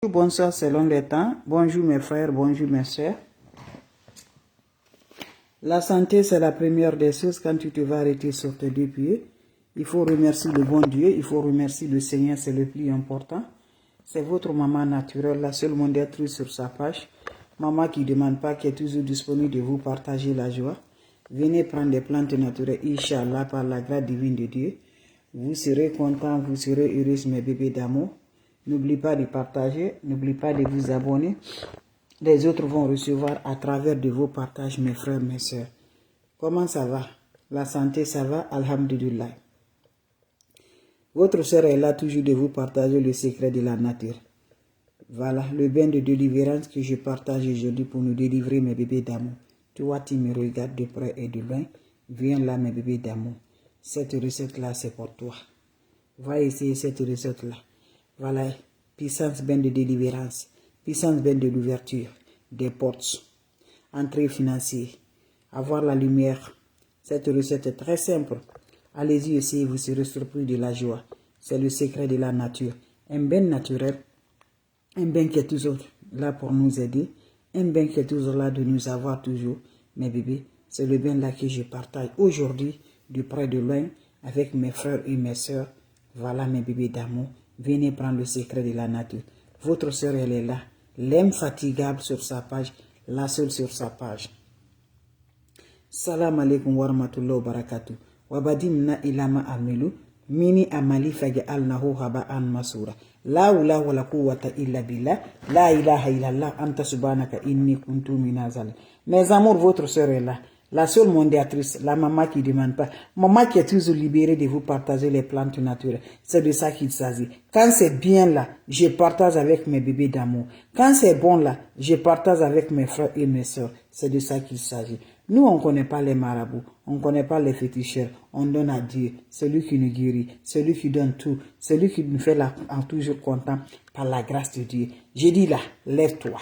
Bonsoir selon les temps. Bonjour mes frères, bonjour mes soeurs. La santé, c'est la première des choses quand tu te vas arrêter sur tes deux pieds. Il faut remercier le bon Dieu, il faut remercier le Seigneur, c'est le plus important. C'est votre maman naturelle, la seule modératrice sur sa page. Maman qui ne demande pas, qui est toujours disponible de vous partager la joie. Venez prendre des plantes naturelles, Inch'Allah, par la grâce divine de Dieu. Vous serez contents, vous serez heureux, mes bébés d'amour. N'oubliez pas de partager, n'oubliez pas de vous abonner. Les autres vont recevoir à travers de vos partages, mes frères, mes soeurs. Comment ça va? La santé, ça va? Alhamdulillah. Votre soeur est là toujours de vous partager le secret de la nature. Voilà, le bain de délivrance que je partage aujourd'hui pour nous délivrer, mes bébés d'amour. Toi, tu me regardes de près et de loin. Viens là, mes bébés d'amour. Cette recette-là, c'est pour toi. Va essayer cette recette-là. Voilà, puissance bain de délivrance, puissance bain de l'ouverture, des portes, entrée financière, avoir la lumière. Cette recette est très simple. Allez-y essayer, vous serez surpris de la joie. C'est le secret de la nature. Un bain naturel, un bain qui est toujours là pour nous aider, un bain qui est toujours là de nous avoir toujours, mes bébés. C'est le bain là que je partage aujourd'hui, de près de loin, avec mes frères et mes soeurs. Voilà mes bébés d'amour. Venez prendre le secret de la nature. Votre soeur, elle est là. L'infatigable sur sa page. La seule sur sa page. Salam alaikum wa rahmatullahi wa barakatuh. Wabadim na ilama amilu. Mini amali fage al nahu haba an masura. La ula wala quwwata illa billah. La ilaha illallah. Anta subhanaka inni kuntu minazal. Mes amours, votre soeur est là. La seule modératrice, la maman qui ne demande pas. Maman qui est toujours libérée de vous partager les plantes naturelles. C'est de ça qu'il s'agit. Quand c'est bien là, je partage avec mes bébés d'amour. Quand c'est bon là, je partage avec mes frères et mes soeurs. C'est de ça qu'il s'agit. Nous, on ne connaît pas les marabouts. On ne connaît pas les féticheurs. On donne à Dieu. Celui qui nous guérit. Celui qui donne tout. Celui qui nous fait toujours content par la grâce de Dieu. J'ai dit là, lève-toi.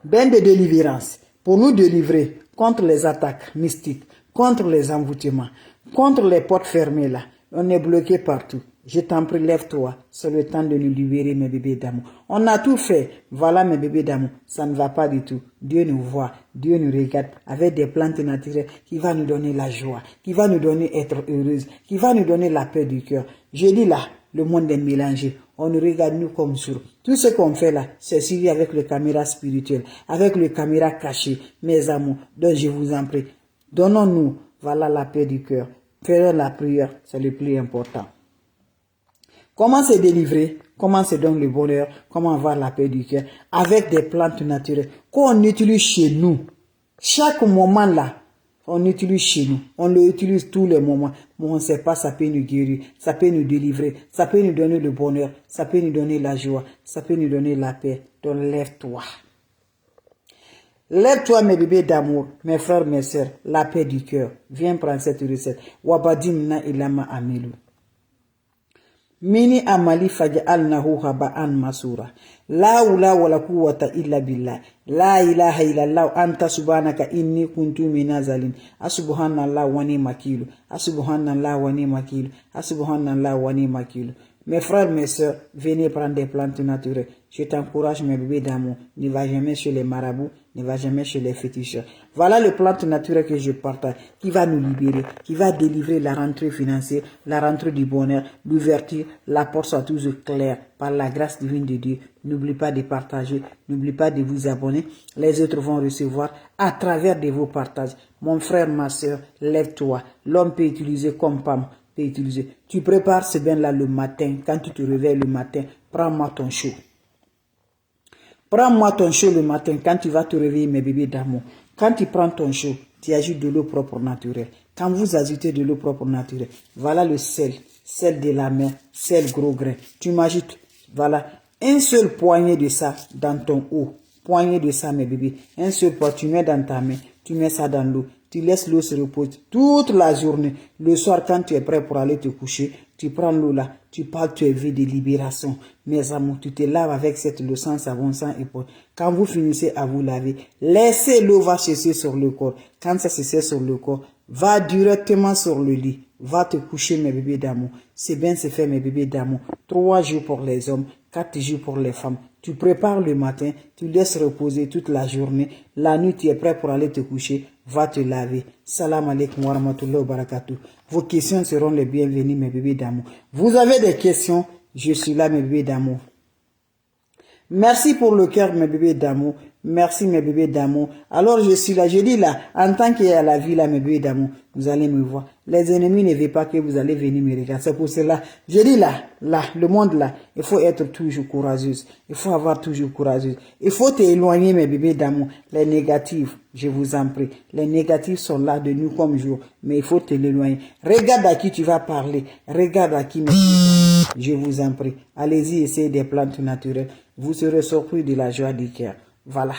Bain de délivrance. Pour nous délivrer contre les attaques mystiques, contre les envoûtements, contre les portes fermées là. On est bloqué partout. Je t'en prie, lève-toi. C'est le temps de nous libérer, mes bébés d'amour. On a tout fait. Voilà, mes bébés d'amour. Ça ne va pas du tout. Dieu nous voit. Dieu nous regarde avec des plantes naturelles qui va nous donner la joie, qui va nous donner être heureuse, qui va nous donner la paix du cœur. Je dis là, le monde est mélangé. On nous regarde nous comme sourds. Tout ce qu'on fait là, c'est suivi avec le caméra spirituel, avec le caméra caché, mes amours. Donc je vous en prie, donnons-nous, voilà la paix du cœur. Faire la prière, c'est le plus important. Comment se délivrer? Comment se donner le bonheur? Comment avoir la paix du cœur? Avec des plantes naturelles qu'on utilise chez nous. Chaque moment là, on utilise chez nous. On le utilise tous les moments. Mais on ne sait pas, ça peut nous guérir, ça peut nous délivrer, ça peut nous donner le bonheur, ça peut nous donner la joie, ça peut nous donner la paix. Donc lève-toi. Lève-toi, mes bébés d'amour, mes frères, mes soeurs, la paix du cœur. Viens prendre cette recette. Wabadim na ilama amilu. Mini amali faja al nahu haba an masura. La ula wala quwwata illa billah. La ilaha illallah anta subhanaka inni kuntu minazalin. Asubhanallah wa ni'mal wakil. Asubhanallah wa ni'mal wakil. Asubhanallah wa ni'mal wakil. Mes frères, mes soeurs, venez prendre des plantes naturelles. Je t'encourage, mes bébés d'amour. Ne va jamais chez les marabouts, ne va jamais chez les féticheurs. Voilà le plante naturel que je partage, qui va nous libérer, qui va délivrer la rentrée financière, la rentrée du bonheur, l'ouverture, la porte soit toujours claire par la grâce divine de Dieu. N'oubliez pas de partager, n'oubliez pas de vous abonner. Les autres vont recevoir à travers de vos partages. Mon frère, ma soeur, lève-toi. L'homme peut utiliser comme femme. Utiliser. Tu prépares ce bain-là le matin. Quand tu te réveilles le matin, prends-moi ton chaud. Prends-moi ton chaud le matin quand tu vas te réveiller, mes bébés d'amour. Quand tu prends ton chaud, tu ajoutes de l'eau propre naturelle. Quand vous ajoutez de l'eau propre naturelle, voilà le sel de la mer, sel gros grain. Tu m'ajoutes, voilà, un seul poignet de ça dans ton eau. Poignet de ça, mes bébés. Un seul poignet, tu mets dans ta main, tu mets ça dans l'eau. Tu laisses l'eau se reposer toute la journée. Le soir, quand tu es prêt pour aller te coucher, tu prends l'eau là, tu parles, tu es vie de libération. Mes amours, tu te laves avec cette eau sans savon, sans épaule. Quand vous finissez à vous laver, laissez l'eau va cesser sur le corps. Quand ça cesse sur le corps, va directement sur le lit. Va te coucher, mes bébés d'amour. C'est bien, c'est fait, mes bébés d'amour. 3 jours pour les hommes, 4 jours pour les femmes. Tu prépares le matin, tu laisses reposer toute la journée. La nuit, tu es prêt pour aller te coucher. Va te laver. Salam alaikum wa rahmatullahi wa barakatuh. Vos questions seront les bienvenues, mes bébés d'amour. Vous avez des questions? Je suis là, mes bébés d'amour. Merci pour le cœur, mes bébés d'amour. Merci, mes bébés d'amour. Alors, je suis là, je dis là, en tant qu'il y a la vie là, mes bébés d'amour, vous allez me voir. Les ennemis ne veulent pas que vous allez venir me regarder. C'est pour cela, je dis là, le monde là, il faut être toujours courageuse. Il faut avoir toujours courageuse. Il faut t'éloigner, mes bébés d'amour. Les négatifs, je vous en prie. Les négatifs sont là de nous comme jour, mais il faut t'éloigner. Regarde à qui tu vas parler. Regarde à qui, mes bébés d'amour. Je vous en prie. Allez-y, essayez des plantes naturelles. Vous serez surpris de la joie du cœur. Voilà.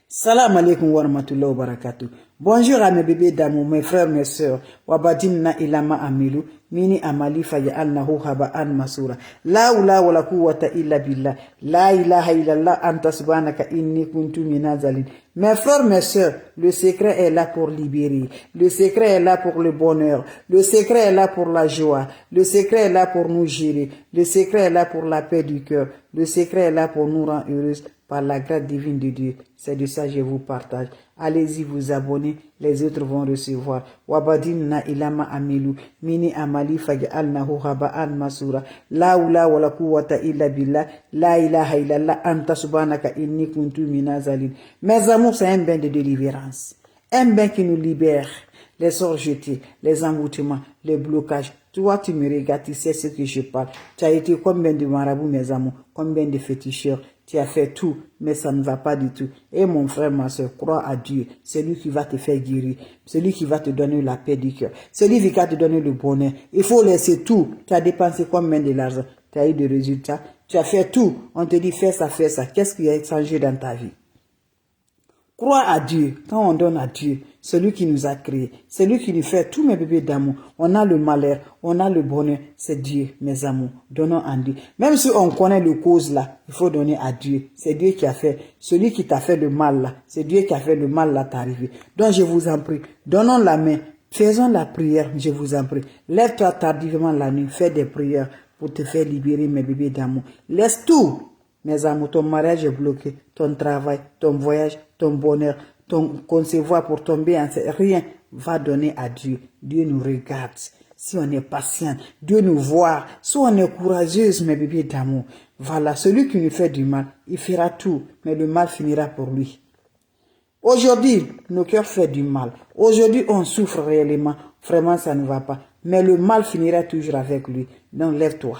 Salam alaikum wa rahmatullahi wa barakatuh. Bonjour à mes bébés d'amour, mes frères, mes sœurs. Wabadimna ilama amilu, mini amali faya'alnahu haba'an masura. La ula wa la quwwata illa billah. La ilaha illallah anta subhanaka inni kuntu minazalin. Mes frères, mes sœurs, le secret est là pour libérer. Le secret est là pour le bonheur. Le secret est là pour la joie. Le secret est là pour nous gérer. Le secret est là pour la paix du cœur. Le secret est là pour nous rendre heureuses par la grâce divine de Dieu. C'est de ça que je vous partage. Allez-y vous abonner, les autres vont recevoir. Wabadimna ilama amilu, mini amali faj'alnahu haba'an masura. La ula wa la quwwata illa billah, la ilaha illallah anta subhanaka inni kuntu minazalin. Mes amours, c'est un bain de délivrance. Un bain qui nous libère. Les sorts jetés, les envoûtements, les blocages. Toi, tu me regardes, tu sais ce que je parle. Tu as été combien de marabouts, mes amours, combien de féticheurs. Tu as fait tout, mais ça ne va pas du tout. Et mon frère, ma soeur, crois à Dieu. C'est lui qui va te faire guérir. C'est lui qui va te donner la paix du cœur. C'est lui qui va te donner le bonheur. Il faut laisser tout. Tu as dépensé combien de l'argent? Tu as eu des résultats. Tu as fait tout. On te dit fais ça, fais ça. Qu'est-ce qui a changé dans ta vie? Crois à Dieu. Quand on donne à Dieu, celui qui nous a créés, celui qui nous fait tous mes bébés d'amour. On a le malheur, on a le bonheur. C'est Dieu, mes amours. Donnons à Dieu. Même si on connaît le cause là, il faut donner à Dieu. C'est Dieu qui a fait. Celui qui t'a fait le mal là, c'est Dieu qui a fait le mal là t'arriver. Donc je vous en prie, donnons la main. Faisons la prière, je vous en prie. Lève-toi tardivement la nuit, fais des prières pour te faire libérer, mes bébés d'amour. Laisse tout. Mes amours, ton mariage est bloqué, ton travail, ton voyage, ton bonheur, ton concevoir pour tomber enceinte, rien va donner à Dieu. Dieu nous regarde. Si on est patient, Dieu nous voit. Si on est courageuse, mes bébés d'amour. Voilà, celui qui nous fait du mal, il fera tout, mais le mal finira pour lui. Aujourd'hui, nos cœurs font du mal. Aujourd'hui, on souffre réellement. Vraiment, ça ne va pas. Mais le mal finira toujours avec lui. Donc, lève-toi.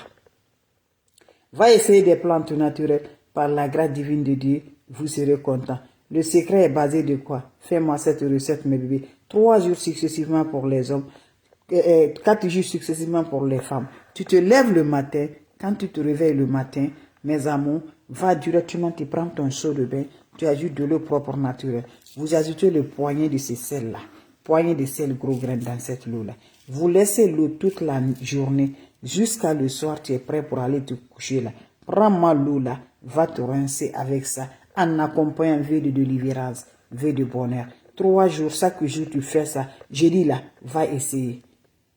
Va essayer des plantes naturelles. Par la grâce divine de Dieu, vous serez content. Le secret est basé de quoi? Fais-moi cette recette, mes bébés. 3 jours successivement pour les hommes. 4 jours successivement pour les femmes. Tu te lèves le matin. Quand tu te réveilles le matin, mes amours, va directement, tu prends ton seau de bain. Tu ajoutes de l'eau propre naturelle. Vous ajoutez le poignet de ces sels-là. Poignet de sel gros grain dans cette eau-là. Vous laissez l'eau toute la journée. Jusqu'à le soir, tu es prêt pour aller te coucher là. Prends-moi l'eau là, va te rincer avec ça, en accompagnant un vœu de délivrance, vœu de bonheur. 3 jours, chaque jour tu fais ça. Je dis là, va essayer.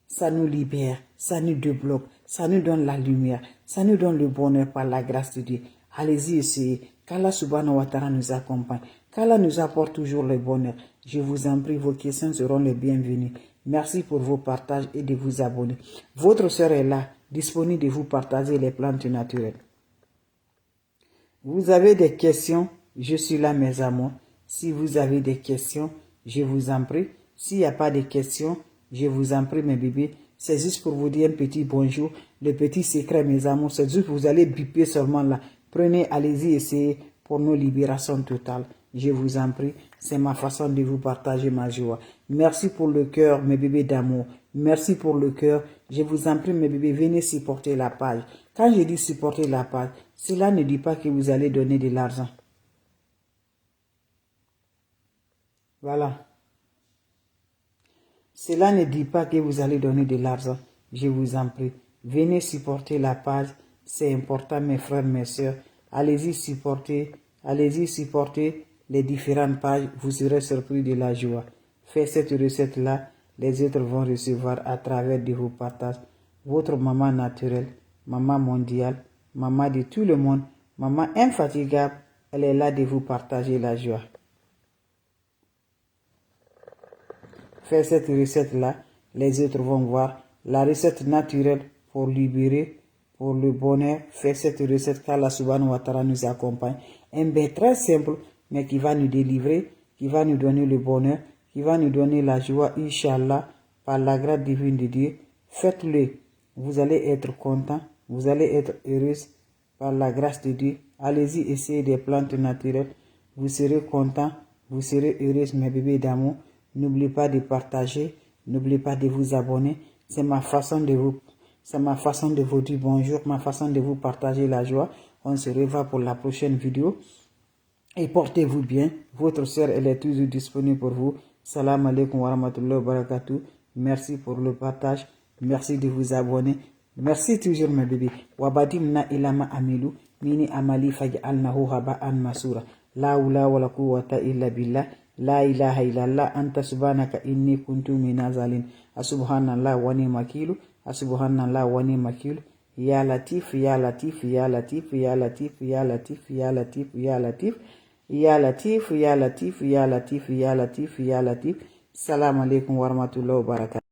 Ça nous libère, ça nous débloque, ça nous donne la lumière, ça nous donne le bonheur par la grâce de Dieu. Allez-y essayer. Qu'Allah subhanahu wa ta'ala nous accompagne. Qu'Allah nous apporte toujours le bonheur. Je vous en prie, vos questions seront les bienvenues. Merci pour vos partages et de vous abonner. Votre sœur est là, disponible de vous partager les plantes naturelles. Vous avez des questions, je suis là, mes amours. Si vous avez des questions, je vous en prie. S'il n'y a pas de questions, je vous en prie, mes bébés. C'est juste pour vous dire un petit bonjour. Le petit secret, mes amours, c'est juste que vous allez biper seulement là. Prenez, allez-y, essayez pour nos libérations totales. Je vous en prie, c'est ma façon de vous partager ma joie. Merci pour le cœur, mes bébés d'amour. Merci pour le cœur. Je vous en prie, mes bébés, venez supporter la page. Quand je dis supporter la page, cela ne dit pas que vous allez donner de l'argent. Voilà. Cela ne dit pas que vous allez donner de l'argent. Je vous en prie. Venez supporter la page. C'est important, mes frères, mes sœurs. Allez-y supporter. Allez-y supporter les différentes pages. Vous serez surpris de la joie. Faites cette recette-là. Les autres vont recevoir à travers de vos partages. Votre maman naturelle, maman mondiale, maman de tout le monde, maman infatigable. Elle est là de vous partager la joie. Faites cette recette-là, les autres vont voir. La recette naturelle pour libérer, pour le bonheur. Faites cette recette qu'Allah subhanahu wa ta'ala nous accompagne. Un bain très simple, mais qui va nous délivrer, qui va nous donner le bonheur, qui va nous donner la joie, Inch'Allah, par la grâce divine de Dieu. Faites-le. Vous allez être content, vous allez être heureuse par la grâce de Dieu. Allez-y, essayez des plantes naturelles. Vous serez content, vous serez heureuse, mes bébés d'amour. N'oubliez pas de partager, n'oubliez pas de vous abonner. C'est ma façon de vous dire bonjour, ma façon de vous partager la joie. On se revoit pour la prochaine vidéo. Et portez-vous bien. Votre sœur, elle est toujours disponible pour vous. Salam alaikum wa rahmatullahi wa barakatuh. Merci pour le partage. Merci de vous abonner. Merci toujours, mes bébés. Wabadimna ilama amilu. Mini amali faj'alnahu haba'an masura. La hawla wa la quwwata illa billah. La ilaha illallah. Anta subhanaka inni kuntu minazalin. Asubhanallah wa ni makilu. Asubhanallah wa ni makilu. Ya Latif, Ya Latif, Ya Latif, Ya Latif, Ya Latif, Ya Latif, Ya Latif. Ya Latif, Ya Latif, Ya Latif, Ya Latif, Ya Latif. Salam alaikum wa rahmatullahi wa barakatuh.